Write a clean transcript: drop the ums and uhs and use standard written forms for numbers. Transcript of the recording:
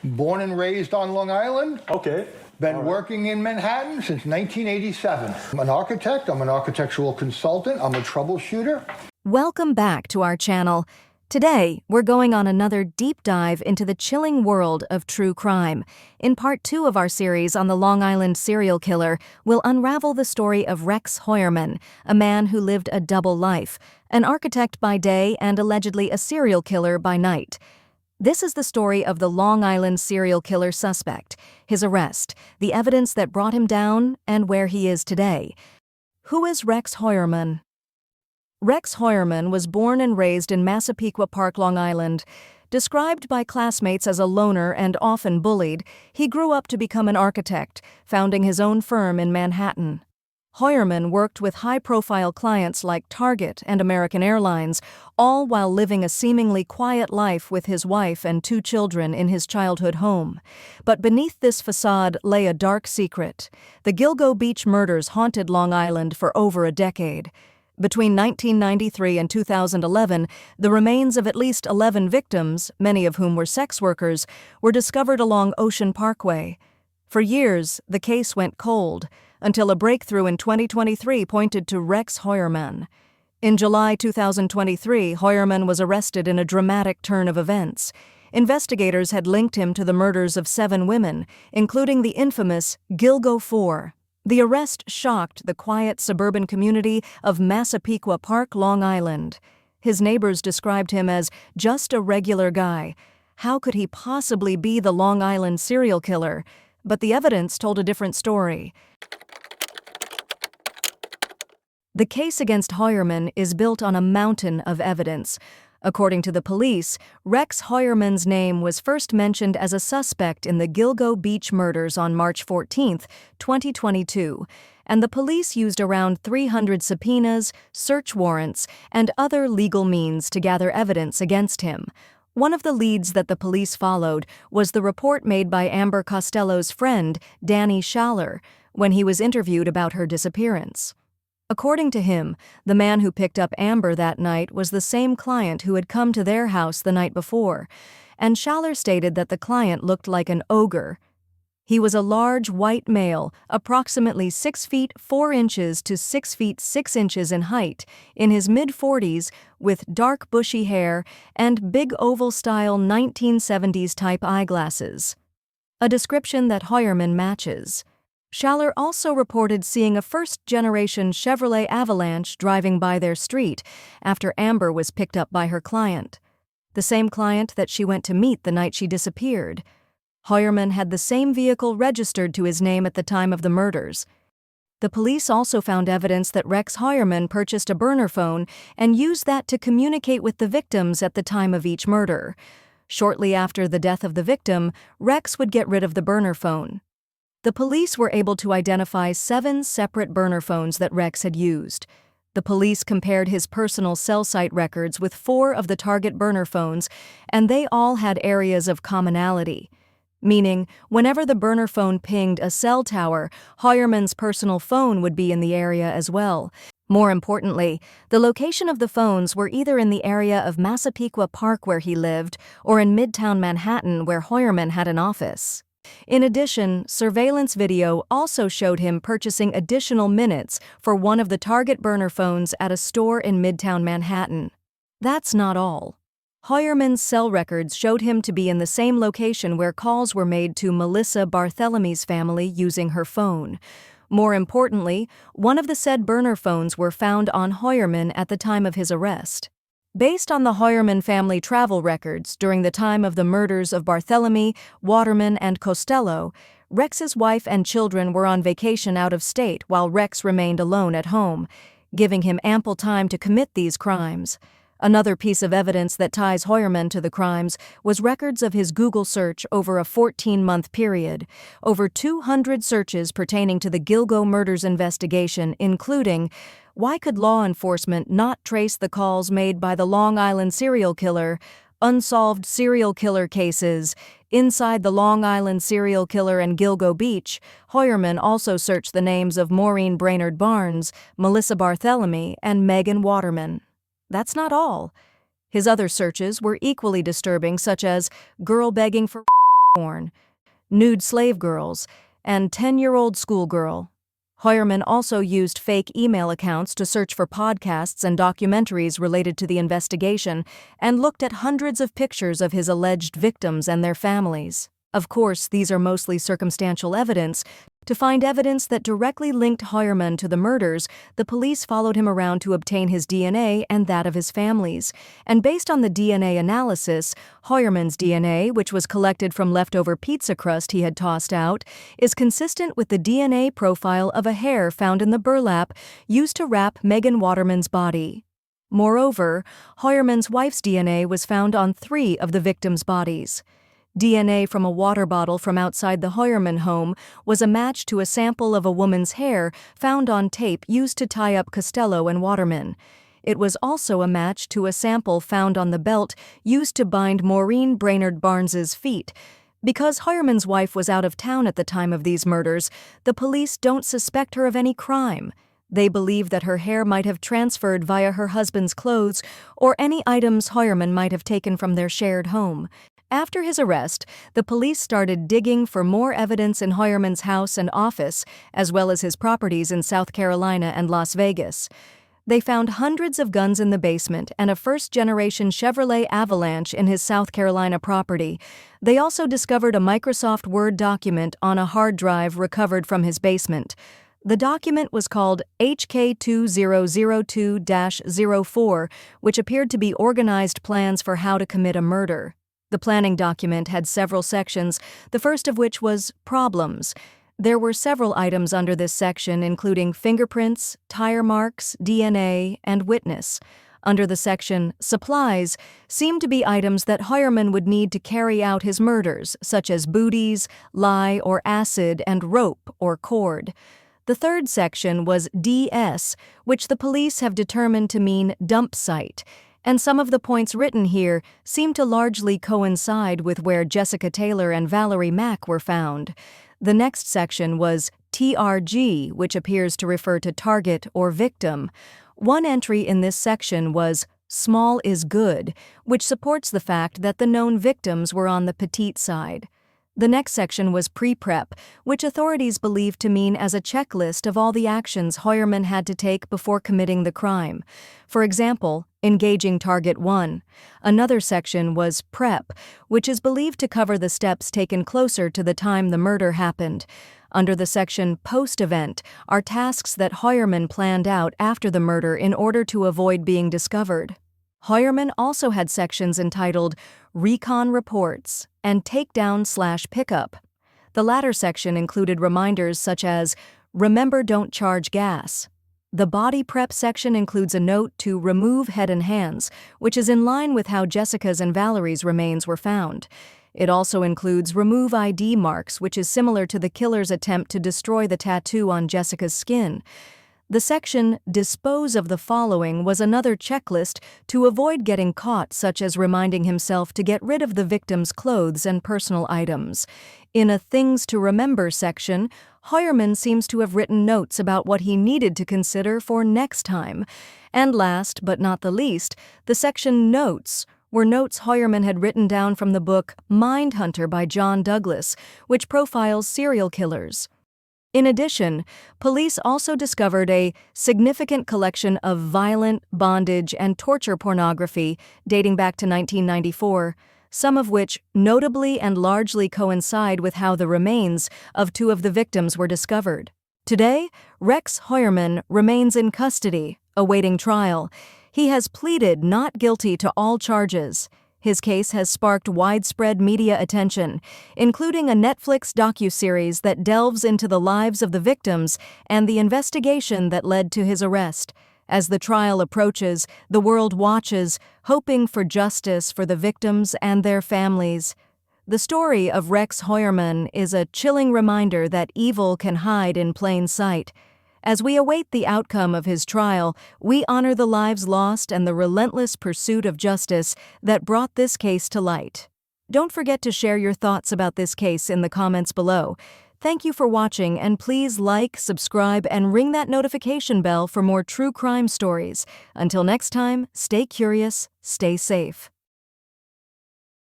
Born and raised on Long Island. Okay. Been working in Manhattan since 1987. I'm an architect, I'm an architectural consultant, I'm a troubleshooter. Welcome back to our channel. Today, we're going on another deep dive into the chilling world of true crime. In part 2 of our series on the Long Island serial killer, we'll unravel the story of Rex Heuermann, a man who lived a double life, an architect by day and allegedly a serial killer by night. This is the story of the Long Island serial killer suspect, his arrest, the evidence that brought him down, and where he is today. Who is Rex Heuermann? Rex Heuermann was born and raised in Massapequa Park, Long Island. Described by classmates as a loner and often bullied, he grew up to become an architect, founding his own firm in Manhattan. Heuermann worked with high-profile clients like Target and American Airlines, all while living a seemingly quiet life with his wife and 2 children in his childhood home. But beneath this facade lay a dark secret. The Gilgo Beach murders haunted Long Island for over a decade. Between 1993 and 2011, the remains of at least 11 victims, many of whom were sex workers, were discovered along Ocean Parkway. For years, the case went cold, until a breakthrough in 2023 pointed to Rex Heuermann. In July 2023, Heuermann was arrested in a dramatic turn of events. Investigators had linked him to the murders of 7 women, including the infamous Gilgo 4. The arrest shocked the quiet suburban community of Massapequa Park, Long Island. His neighbors described him as just a regular guy. How could he possibly be the Long Island serial killer? But the evidence told a different story. The case against Heuermann is built on a mountain of evidence. According to the police, Rex Heuermann's name was first mentioned as a suspect in the Gilgo Beach murders on March 14, 2022, and the police used around 300 subpoenas, search warrants, and other legal means to gather evidence against him. One of the leads that the police followed was the report made by Amber Costello's friend, Danny Schaller, when he was interviewed about her disappearance. According to him, the man who picked up Amber that night was the same client who had come to their house the night before, and Schaller stated that the client looked like an ogre. He was a large white male, approximately 6 feet 4 inches to 6 feet 6 inches in height, in his mid-40s, with dark bushy hair and big oval-style 1970s type eyeglasses. A description that Heuermann matches. Schaller also reported seeing a first-generation Chevrolet Avalanche driving by their street after Amber was picked up by her client, the same client that she went to meet the night she disappeared. Heuermann had the same vehicle registered to his name at the time of the murders. The police also found evidence that Rex Heuermann purchased a burner phone and used that to communicate with the victims at the time of each murder. Shortly after the death of the victim, Rex would get rid of the burner phone. The police were able to identify 7 separate burner phones that Rex had used. The police compared his personal cell site records with 4 of the target burner phones, and they all had areas of commonality. Meaning, whenever the burner phone pinged a cell tower, Heuermann's personal phone would be in the area as well. More importantly, the location of the phones were either in the area of Massapequa Park where he lived, or in Midtown Manhattan where Heuermann had an office. In addition, surveillance video also showed him purchasing additional minutes for one of the target burner phones at a store in Midtown Manhattan. That's not all. Heuermann's cell records showed him to be in the same location where calls were made to Melissa Barthelемy's family using her phone. More importantly, one of the said burner phones were found on Heuermann at the time of his arrest. Based on the Heuermann family travel records during the time of the murders of Barthelemy, Waterman, and Costello, Rex's wife and children were on vacation out of state while Rex remained alone at home, giving him ample time to commit these crimes. Another piece of evidence that ties Heuermann to the crimes was records of his Google search over a 14-month period, over 200 searches pertaining to the Gilgo murders investigation, including, why could law enforcement not trace the calls made by the Long Island serial killer, unsolved serial killer cases, inside the Long Island serial killer and Gilgo Beach? Heuermann also searched the names of Maureen Brainerd Barnes, Melissa Barthelemy, and Megan Waterman. That's not all. His other searches were equally disturbing, such as girl begging for porn, nude slave girls, and 10-year-old schoolgirl. Heuermann also used fake email accounts to search for podcasts and documentaries related to the investigation and looked at hundreds of pictures of his alleged victims and their families. Of course, these are mostly circumstantial evidence. To find evidence that directly linked Heuermann to the murders, the police followed him around to obtain his DNA and that of his family's. And based on the DNA analysis, Heuermann's DNA, which was collected from leftover pizza crust he had tossed out, is consistent with the DNA profile of a hair found in the burlap used to wrap Megan Waterman's body. Moreover, Heuermann's wife's DNA was found on 3 of the victims' bodies. DNA from a water bottle from outside the Heuermann home was a match to a sample of a woman's hair found on tape used to tie up Costello and Waterman. It was also a match to a sample found on the belt used to bind Maureen Brainerd Barnes's feet. Because Heuermann's wife was out of town at the time of these murders, the police don't suspect her of any crime. They believe that her hair might have transferred via her husband's clothes or any items Heuermann might have taken from their shared home. After his arrest, the police started digging for more evidence in Heuermann's house and office, as well as his properties in South Carolina and Las Vegas. They found hundreds of guns in the basement and a first-generation Chevrolet Avalanche in his South Carolina property. They also discovered a Microsoft Word document on a hard drive recovered from his basement. The document was called HK2002-04, which appeared to be organized plans for how to commit a murder. The planning document had several sections, the first of which was problems. There were several items under this section, including fingerprints, tire marks, DNA, and witness. Under the section supplies seemed to be items that Heuermann would need to carry out his murders, such as booties, lye or acid, and rope or cord. The third section was DS, which the police have determined to mean dump site. And some of the points written here seem to largely coincide with where Jessica Taylor and Valerie Mack were found. The next section was TRG, which appears to refer to target or victim. One entry in this section was small is good, which supports the fact that the known victims were on the petite side. The next section was pre-prep, which authorities believe to mean as a checklist of all the actions Heuermann had to take before committing the crime. For example, engaging target 1. Another section was prep, which is believed to cover the steps taken closer to the time the murder happened. Under the section post-event are tasks that Heuermann planned out after the murder in order to avoid being discovered. Heuermann also had sections entitled Recon Reports and Takedown/Pickup. The latter section included reminders such as, Remember don't charge gas. The body prep section includes a note to remove head and hands, which is in line with how Jessica's and Valerie's remains were found. It also includes remove ID marks, which is similar to the killer's attempt to destroy the tattoo on Jessica's skin. The section Dispose of the Following was another checklist to avoid getting caught, such as reminding himself to get rid of the victim's clothes and personal items. In a Things to Remember section, Heuermann seems to have written notes about what he needed to consider for next time. And last but not the least, the section Notes were notes Heuermann had written down from the book Mindhunter by John Douglas, which profiles serial killers. In addition, police also discovered a significant collection of violent, bondage, and torture pornography dating back to 1994, some of which notably and largely coincide with how the remains of 2 of the victims were discovered. Today, Rex Heuermann remains in custody, awaiting trial. He has pleaded not guilty to all charges. His case has sparked widespread media attention, including a Netflix docuseries that delves into the lives of the victims and the investigation that led to his arrest. As the trial approaches, the world watches, hoping for justice for the victims and their families. The story of Rex Heuermann is a chilling reminder that evil can hide in plain sight. As we await the outcome of his trial, we honor the lives lost and the relentless pursuit of justice that brought this case to light. Don't forget to share your thoughts about this case in the comments below. Thank you for watching, and please like, subscribe, and ring that notification bell for more true crime stories. Until next time, stay curious, stay safe.